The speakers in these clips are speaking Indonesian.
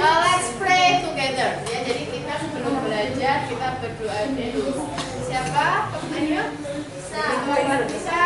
Let's pray together. Ya, jadi kita sebelum belajar kita berdoa dulu. Siapa? Ayo. Bisa.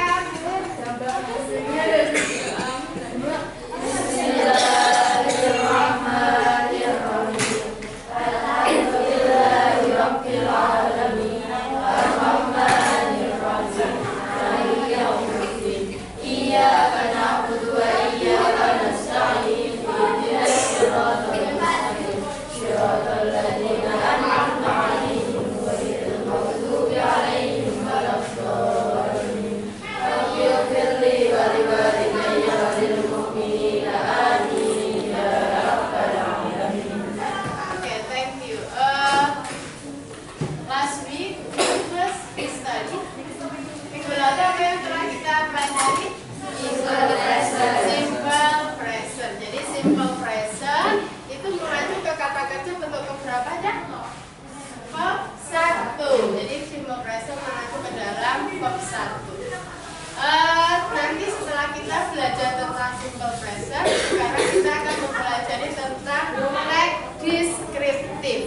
Nanti setelah kita belajar tentang simple present, sekarang kita akan mempelajari tentang tag deskriptif.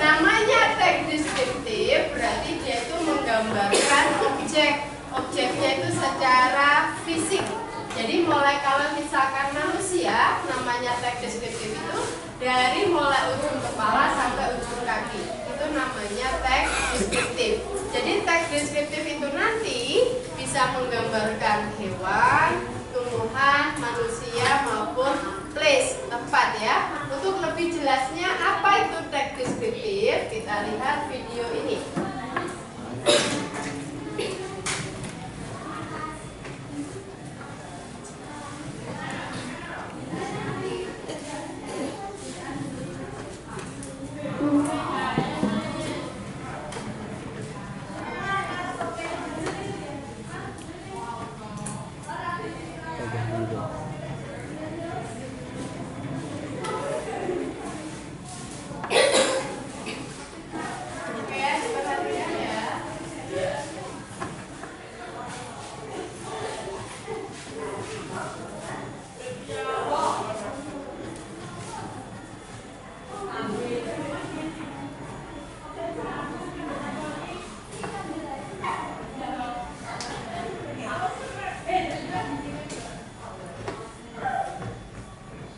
Namanya tag deskriptif berarti dia itu menggambarkan objek. Objeknya itu secara fisik. Jadi mulai kalau misalkan manusia, namanya tag deskriptif itu dari mulai ujung kepala sampai ujung kaki. Itu namanya tag deskriptif. Jadi tag deskriptif itu nanti bisa menggambarkan hewan, tumbuhan, manusia maupun place, tempat ya. Untuk lebih jelasnya apa itu tag deskriptif, kita lihat video ini.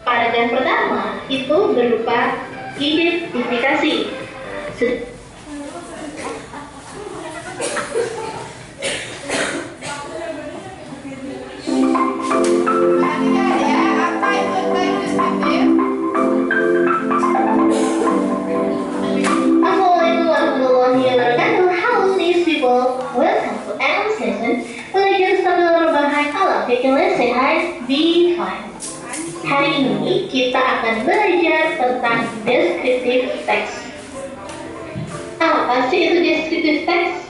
Paragraf pertama itu berupa identifikasi. Assalamualaikum warahmatullahi wabarakatuh. Halo these people, welcome to Anna's lesson. Belajar sambil rebahan ala Pickles Sehat Be Fine. Hari ini kita akan belajar tentang descriptive text. Apa sih itu descriptive text?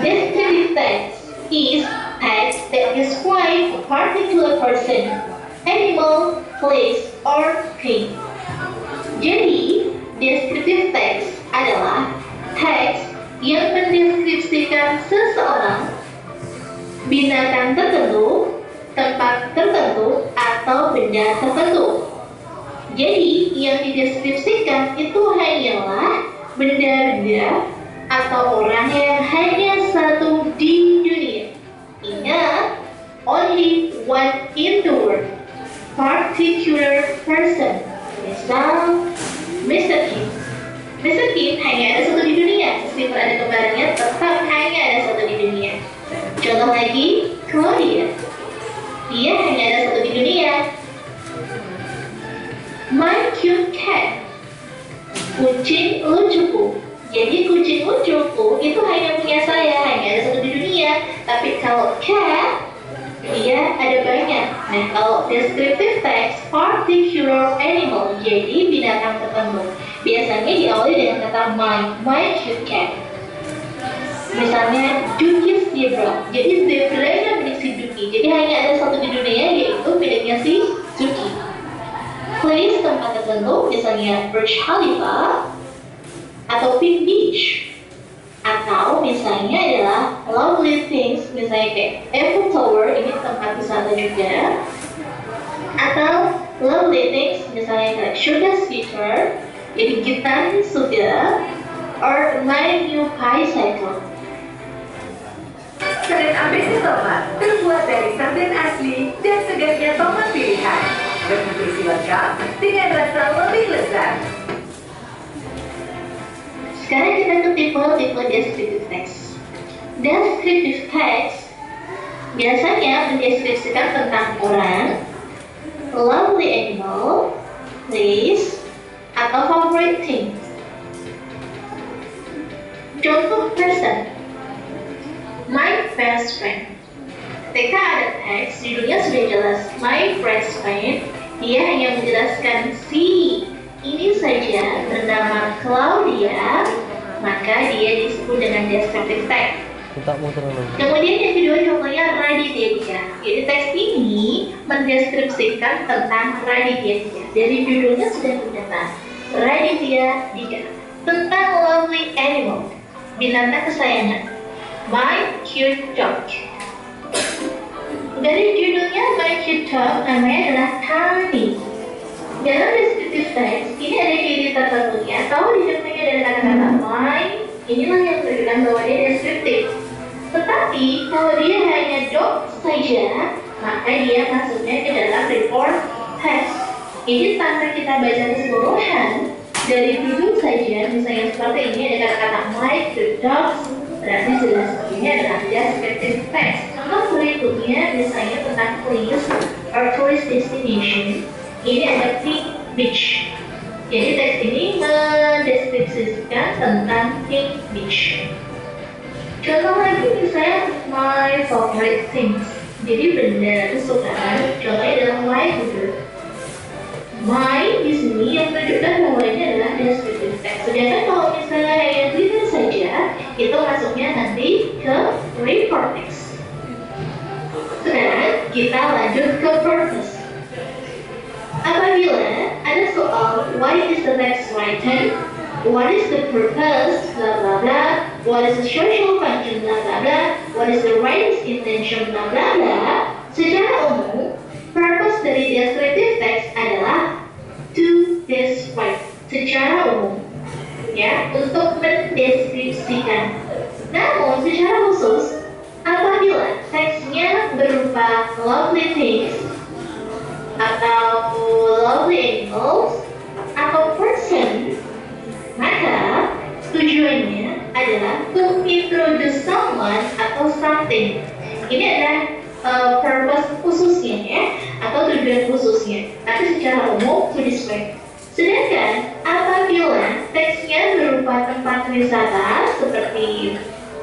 Descriptive text is text that describes a particular person, animal, place, or thing. Jadi, descriptive text adalah teks yang mendeskripsikan seseorang, binatang tertentu, tempat tertentu, atau benda tertentu. Jadi, yang dideskripsikan itu hanyalah benda-benda atau orang yang hanya satu di dunia. Ingat, only one in the world, particular person. Misal, Mr. Kim. Mr. Kim hanya ada satu di dunia, meskipun ada kembarannya, tetap hanya ada satu di dunia. Contoh lagi, Claudia. Dia hanya ada satu di dunia. My cute cat. Kucing lucuku. Jadi kucing lucuku itu hanya punya saya, hanya ada satu di dunia. Tapi kalau cat, dia ada banyak. Nah, kalau descriptive text, particular animal, jadi binatang tertentu. Biasanya diawali dengan kata my cute cat. Misalnya Duki's zebra. Jadi zebranya milik si Duki. Jadi hanya ada satu di dunia, yaitu miliknya si Duki. Place tempat tertentu, misalnya Burj Khalifa atau Pink Beach. Atau misalnya adalah lovely things, misalnya kayak Eiffel Tower, ini tempat wisata juga. Atau Lovely things, misalnya kayak Sugar's guitar, jadi gitarnya Sugar, or my new bicycle. Sarden ABC tomat terbuat dari sarden asli dan segarnya tomat pilihan. Bernutrisi lengkap dengan rasa lebih lezat. Sekarang kita ke tipe descriptive text. Descriptive text biasanya mendeskripsikan tentang orang, lovely animal, place, atau favorite thing. Contoh person, my best friend. Ketika ada teks, judulnya sudah jelas, my best friend, dia hanya menjelaskan si ini saja bernama Claudia, maka dia disebut dengan descriptive text. Kemudian yang kedua contohnya Raditya Dika. Jadi teks ini mendeskripsikan tentang Raditya Dika. Dari judulnya sudah terdapat Raditya Dika tentang lovely animal, binatang kesayangan, my cute dog. Dari judulnya my cute dog, namanya adalah Tani. Dalam descriptive text ini ada ciri tertentunya. Kalau disertai dari kata-kata my, inilah yang menunjukkan bahwa dia deskriptif. Tetapi kalau dia hanya dog saja, maka dia masuknya ke dalam report text. Jadi tanpa kita baca keseluruhan, dari judul saja, misalnya seperti ini ada kata-kata my cute dog, berarti jelas ini adalah descriptive text. Contoh berikutnya misalnya tentang place or tourist destination. Ini ada Pink Beach. Jadi teks ini mendeskripsikan tentang Pink Beach. Contoh lagi misalnya my favorite things. Jadi benda kesukaan. Contohnya adalah my food. My di sini yang menunjukkan bahwa ini adalah descriptive text. Sedangkan kalau misalnya yang glitter saja, itu masuknya nanti ke report text. Sekarang kita lanjut ke purpose. Apabila ada soal why is the text written, what is the purpose, blah blah blah, what is the social function, blah blah blah, what is the writer's intention, blah blah blah, secara umum, purpose dari descriptive text adalah to describe secara umum, ya, untuk mendeskripsikan. Namun secara khusus, apabila teksnya berupa lovely things, atau lovely animals, atau person, maka tujuannya adalah to introduce someone atau something. Ini adalah purpose khususnya ya, atau tujuan khususnya. Tapi secara umum to describe. Sedangkan apabila teksnya berupa tempat wisata seperti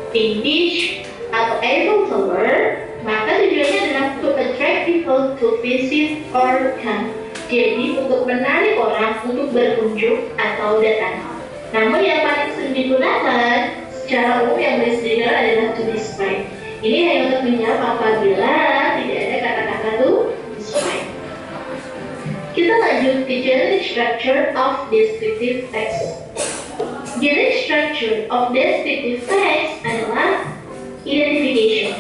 Pink Beach atau Eiffel Tower, maka tujuannya adalah to attract people to visit or come. Jadi untuk menarik orang untuk berkunjung atau datang. Namun yang paling sering digunakan secara umum yang disediakan adalah to describe. Ini hanya untuk menjawab apabila tidak ada kata-kata to describe. Kita lanjut ke generic structure of descriptive text. Generic structure of descriptive text adalah identification.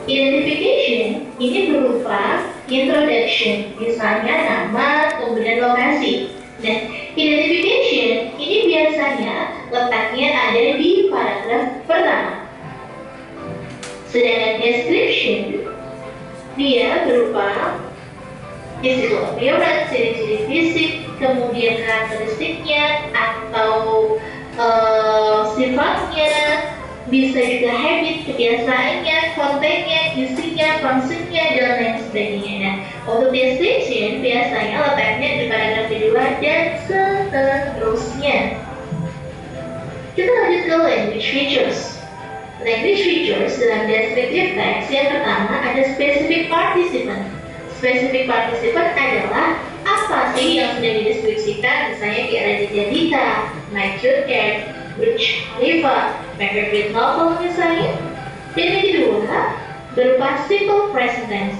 Identification ini berupa introduction, misalnya nama, kemudian lokasi. Dan identification ini biasanya letaknya ada di paragraf pertama. Sedangkan description dia berupa physical appearance, ciri-ciri fisik, kemudian karakteristiknya atau sifatnya, bisa juga habit, kebiasaannya, kontennya, isinya, fungsinya, dan lain sebagainya. Nah, untuk description biasanya letaknya di paragraf kedua dan seterusnya. Kita lanjut ke language features. Language features dalam descriptive text yang pertama ada specific participant. Specific participant adalah apa sih yang sudah dideskripsikan, misalnya kayak Raditya Dika, my cute cat, Burj Khalifa, my favorite novel misalnya. Dan yang kedua berupa simple present tense.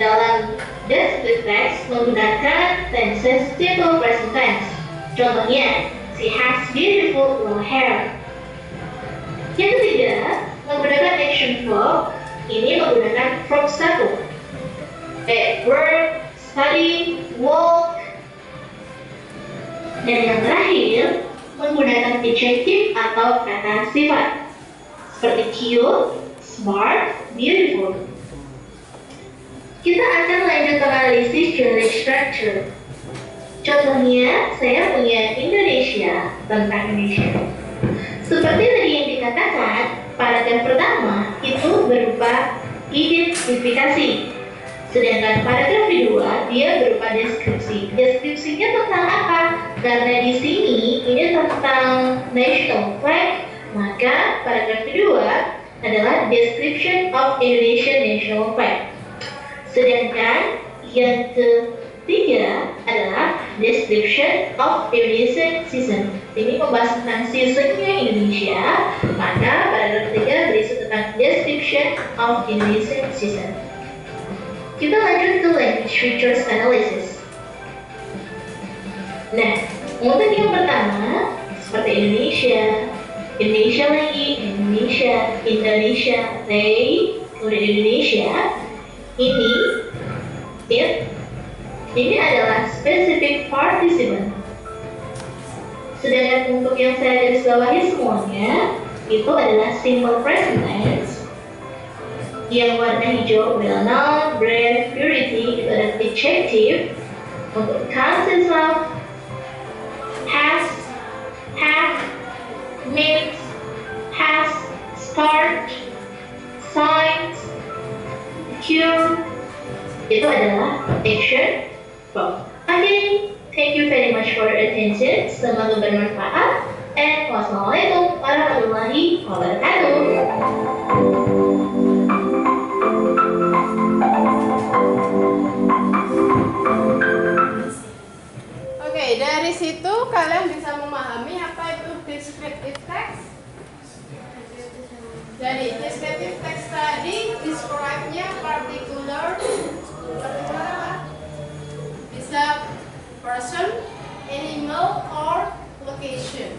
Dalam descriptive text menggunakan tenses simple present tense. Contohnya, she has beautiful long hair. Yang ketiga menggunakan action verb. Ini menggunakan verb 1. Verb study, walk. Dan yang terakhir, menggunakan adjective atau kata sifat seperti cute, smart, beautiful. Kita akan lanjut analisis unit structure. Contohnya, saya punya Indonesia, tentang Indonesia. Seperti tadi yang dikatakan, paragraf pertama itu berupa identifikasi. Sedangkan paragraf kedua, dia berupa deskripsi. Deskripsinya tentang apa? Karena di sini ini tentang national flag, maka paragraf kedua adalah description of Indonesian national flag. Sedangkan yang ketiga adalah description of Indonesian season. Ini membahas tentang seasonnya Indonesia, maka paragraf ketiga berisi tentang description of Indonesian season. Kita lanjut ke language features analysis. Nah, untuk yang pertama seperti Indonesia, Indonesia lagi, Indonesia, they, kemudian Indonesia. Ini adalah specific participant. Sedangkan untuk yang saya garis bawahi semuanya itu adalah simple present tense. Yang warna hijau well known, brave, purity itu adalah adjective. Untuk consists of, has, have, makes, has, start, signs, cure itu adalah action verb. Okay, thank you very much for your attention. Semoga bermanfaat. And wassalamualaikum warahmatullahi wabarakatuh. Oke, dari situ kalian bisa memahami apa itu descriptive text. Jadi descriptive text tadi describe-nya particular apa? Bisa person, animal, or location.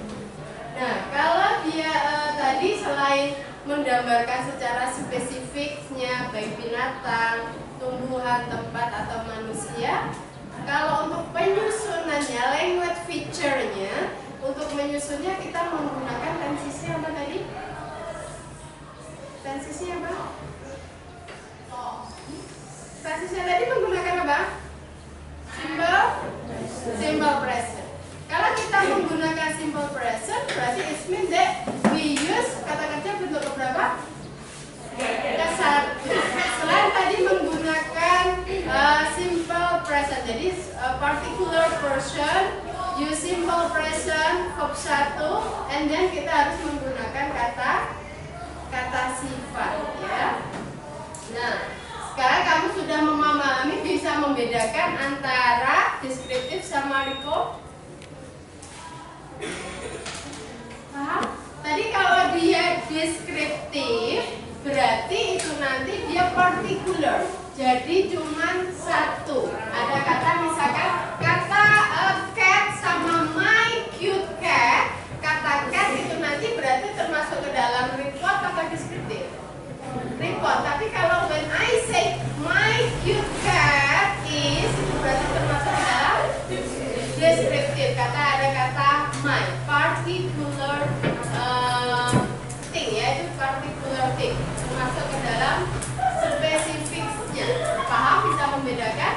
Nah, kalau dia tadi selain menggambarkan secara spesifiknya baik binatang, tumbuhan, tempat, atau manusia, kalau untuk penyusunannya, language feature-nya, untuk menyusunnya kita menggunakan tensisi apa tadi? Tensisi apa? Tensisinya tadi menggunakan apa? Simple present. Kalau kita menggunakan simple present, berarti it means that we use kata kerja bentuk berapa? Ke-1. Selain tadi menggunakan simple present, jadi particular person, use simple present, verb 1, and then kita harus menggunakan kata sifat, ya. Nah, sekarang kamu sudah memahami, bisa membedakan antara deskriptif sama record. Paham? Tadi kalau dia deskriptif, berarti itu nanti dia particular. Jadi cuman 1. Ada kata misalkan kata cat sama my cute cat. Kata cat itu nanti berarti termasuk ke dalam report atau deskriptif? Report. Tapi kalau when I say my cute cat is, itu berarti termasuk ke dalam deskriptif. Ada kata my, particular thing, ya, itu particular thing, termasuk ke dalam spesifiknya. Paham? Bisa membedakan?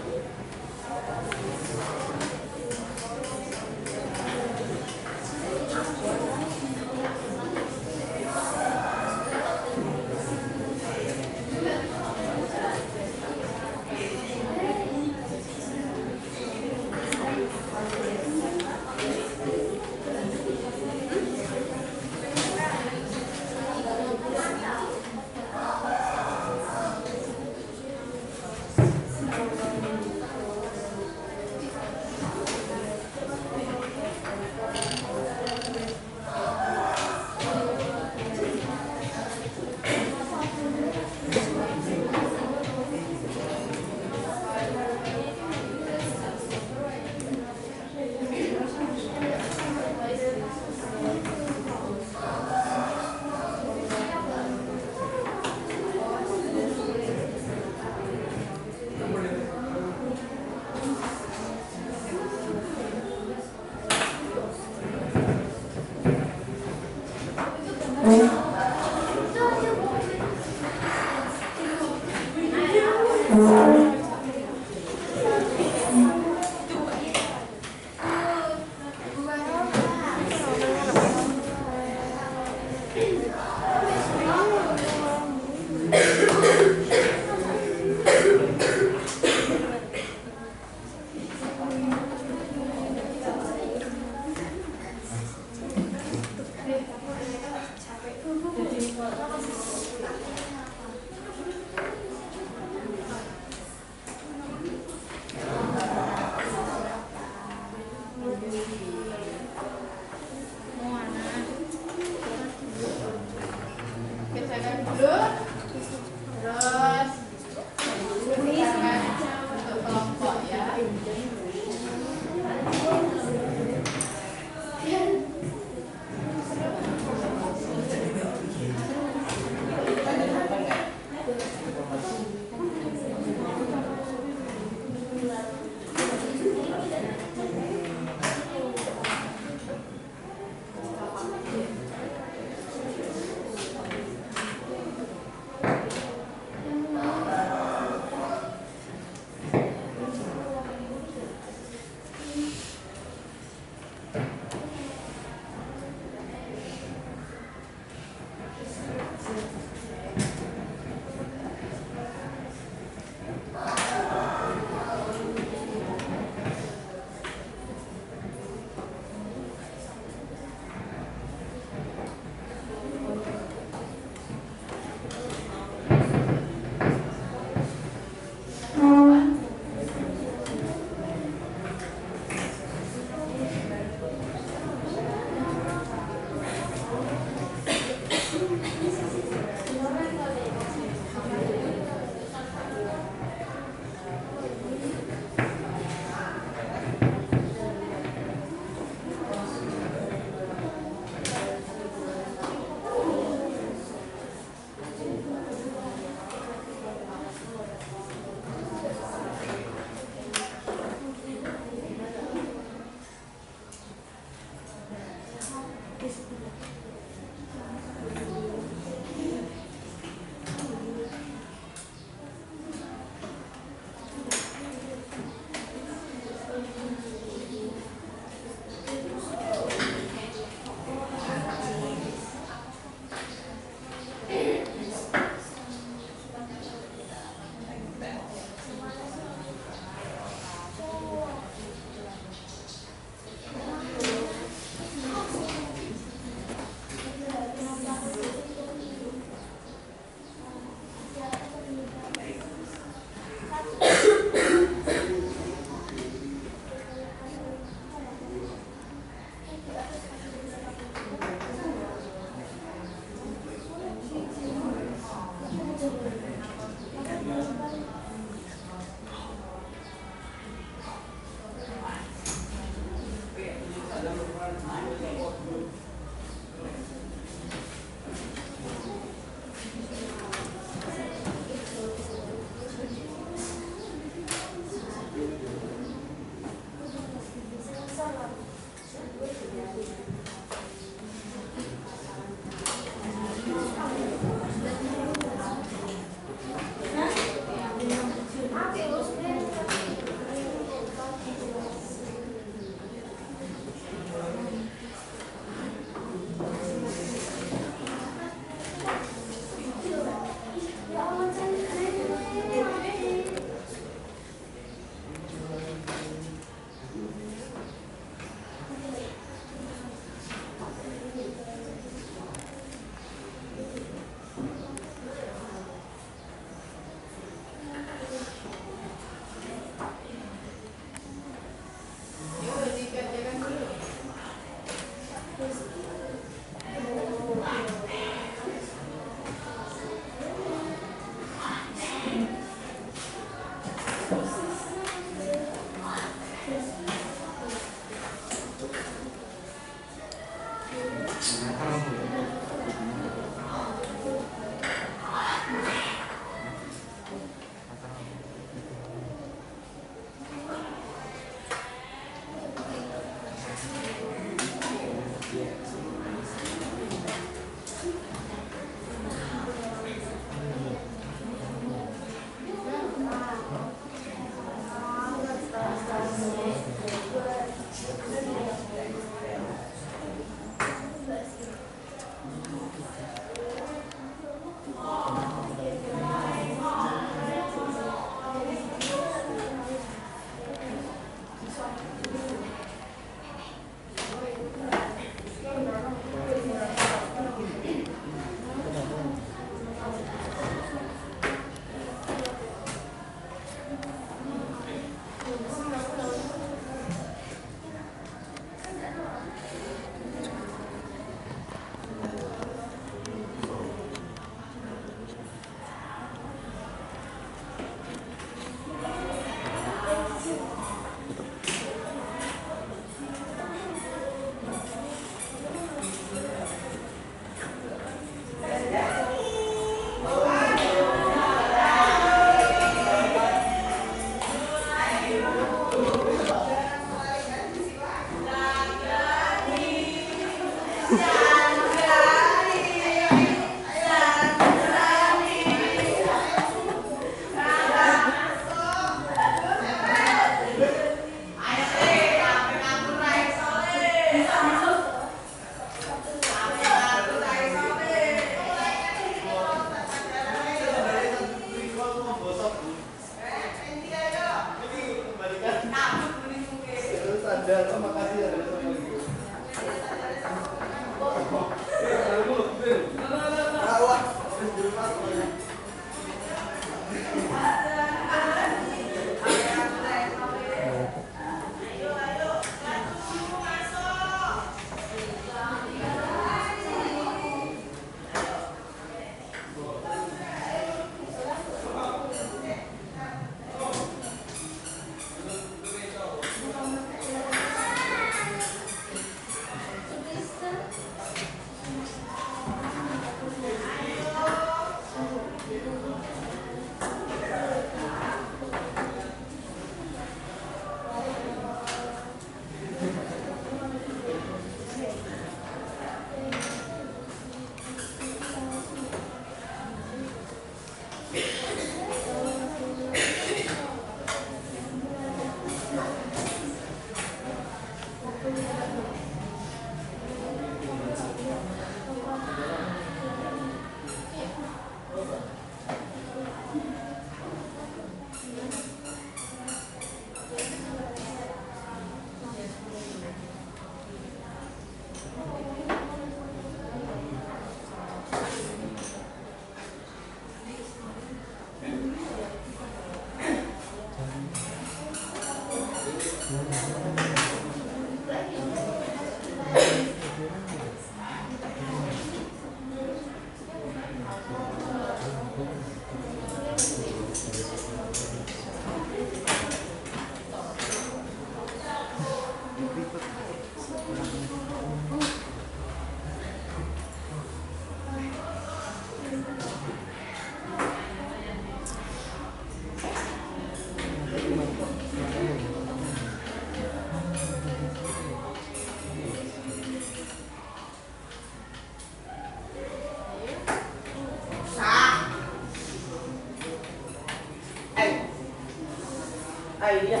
Iya.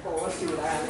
Oh, siulan.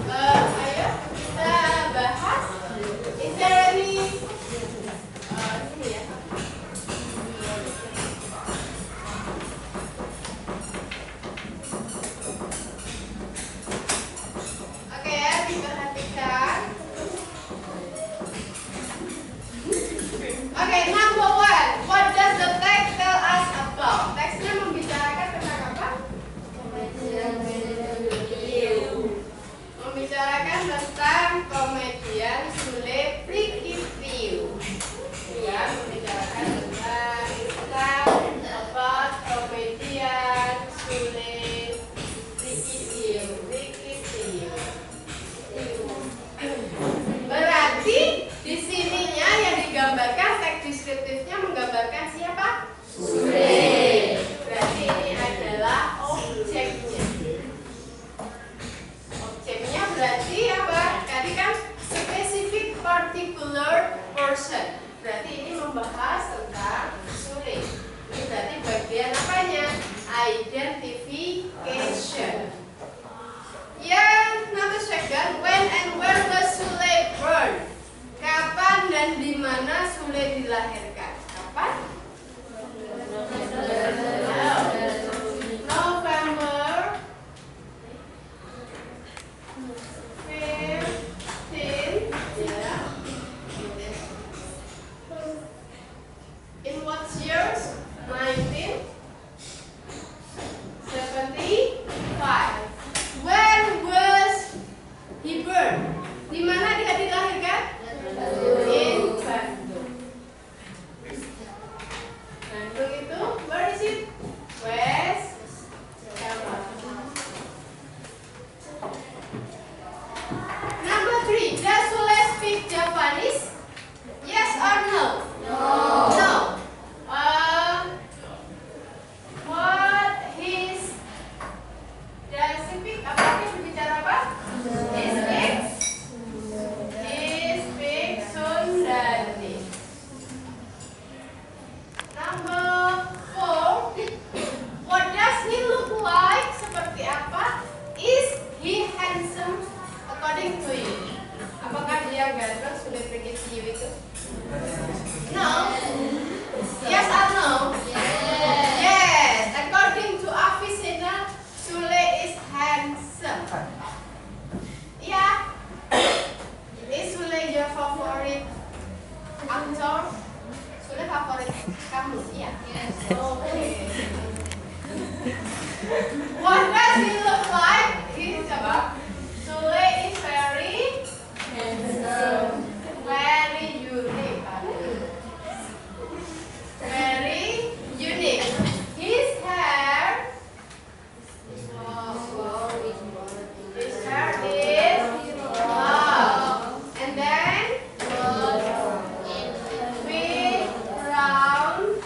Ayo kita bahas. Is there any ini ya? Oke ya, diperhatikan. Oke, number one. What does the text tell us about? Teksnya membicarakan tentang apa? Membicarakan tentang komedian Sule Prikitpiu. Ya, membicarakan tentang about komedian Sule Prikitpiu. Berarti di sininya yang digambarkan teks deskriptifnya menggambarkan siapa? Sule. Berarti ini adalah objeknya. Objeknya berarti apa? Tadi kan specific particular person. Berarti ini membahas tentang Sule. Ini berarti bagian apanya? Identification. Yang number second, when and where was Sule born? Kapan dan di mana Sule dilahirkan? Kapan? November 15, ya. In what years? 1975. Where was he born? Di mana dia dilahirkan? In Bandung. Bandung itu, where is it? West Java. Number 3, does Sule speak Japanese? Yes or no? No. What his does he speak? Apa dia berbicara apa? He speaks Sundani. Number 4, what does he look like? Seperti apa? Is he handsome according to you? Apakah dia ganteng? Sudah Prikitpiu itu? No. Yes or no? Yes. According to Avicenna, Sule is handsome. Yeah. Is Sule your favorite actor? Sule favorit kamu? Iya. Yes. Okay. What does he look like? Ini coba. Sule is very handsome, very unique. Very unique. His hair. His hair is long, and then with brown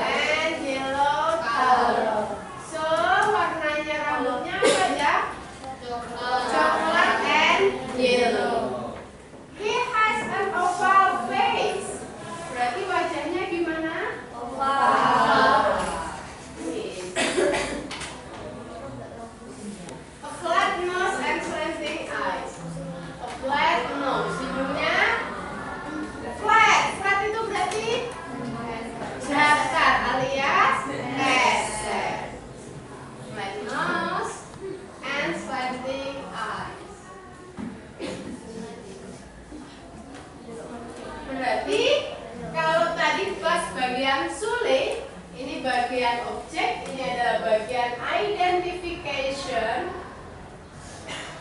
and yellow color. So warnanya rambutnya apa ya? Coklat and yellow. He has an oval face. Berarti wajahnya gimana? Oval. A flat nose and slanting eyes. A flat nose. Hidungnya flat. Flat itu berarti datar alias leser. Flat nose and slanting eyes. Berarti kalau tadi pas bagian Sule, ini bagian objek, ini adalah bagian identification.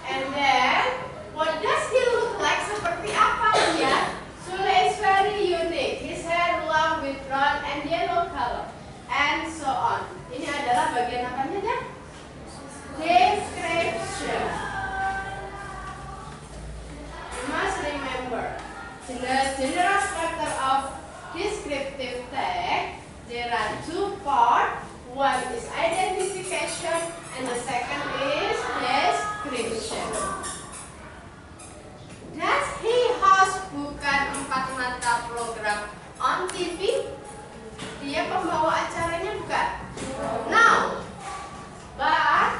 And then, what does he look like? Seperti apa dia? Sule is very unique. His hair long with brown and yellow color, and so on. Ini adalah bagian apanya ya? Description. You must remember, in the general structure of descriptive text, there are two parts. One is identification and the second is description. Does he host bukan 4 mata program on TV? Dia pembawa acaranya bukan? No. But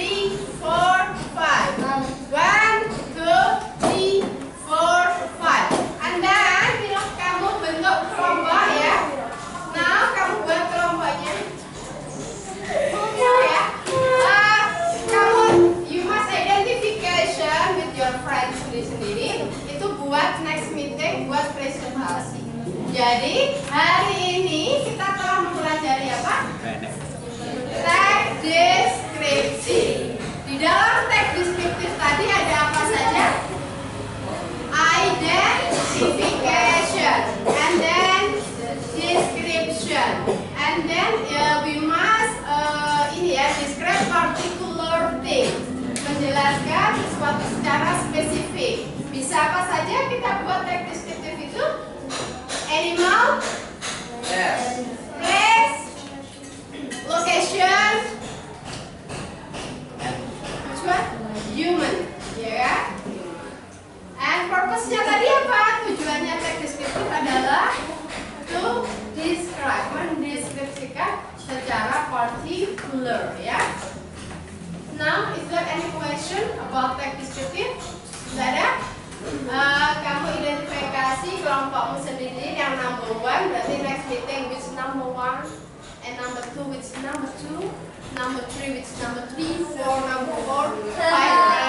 3, 4, 5. 1, 2, 3, 4, 5. Anda bila kamu bentuk kelompok ya. Nah, kamu buat kelompoknya. Ya. Kamu you must identification with your friends sendiri. Itu buat next meeting, buat presentasi. Jadi hari ini kita telah mempelajari apa? Teks deskriptif. Di dalam teks deskriptif tadi ada apa saja? Identification, and then description, and then we must describe particular thing, menjelaskan sesuatu secara spesifik. Bisa apa saja kita buat teks deskriptif itu? Animal, kamu sendiri yang number one, berarti next meeting which number one, and number two which number two, number three which number three, four number four, five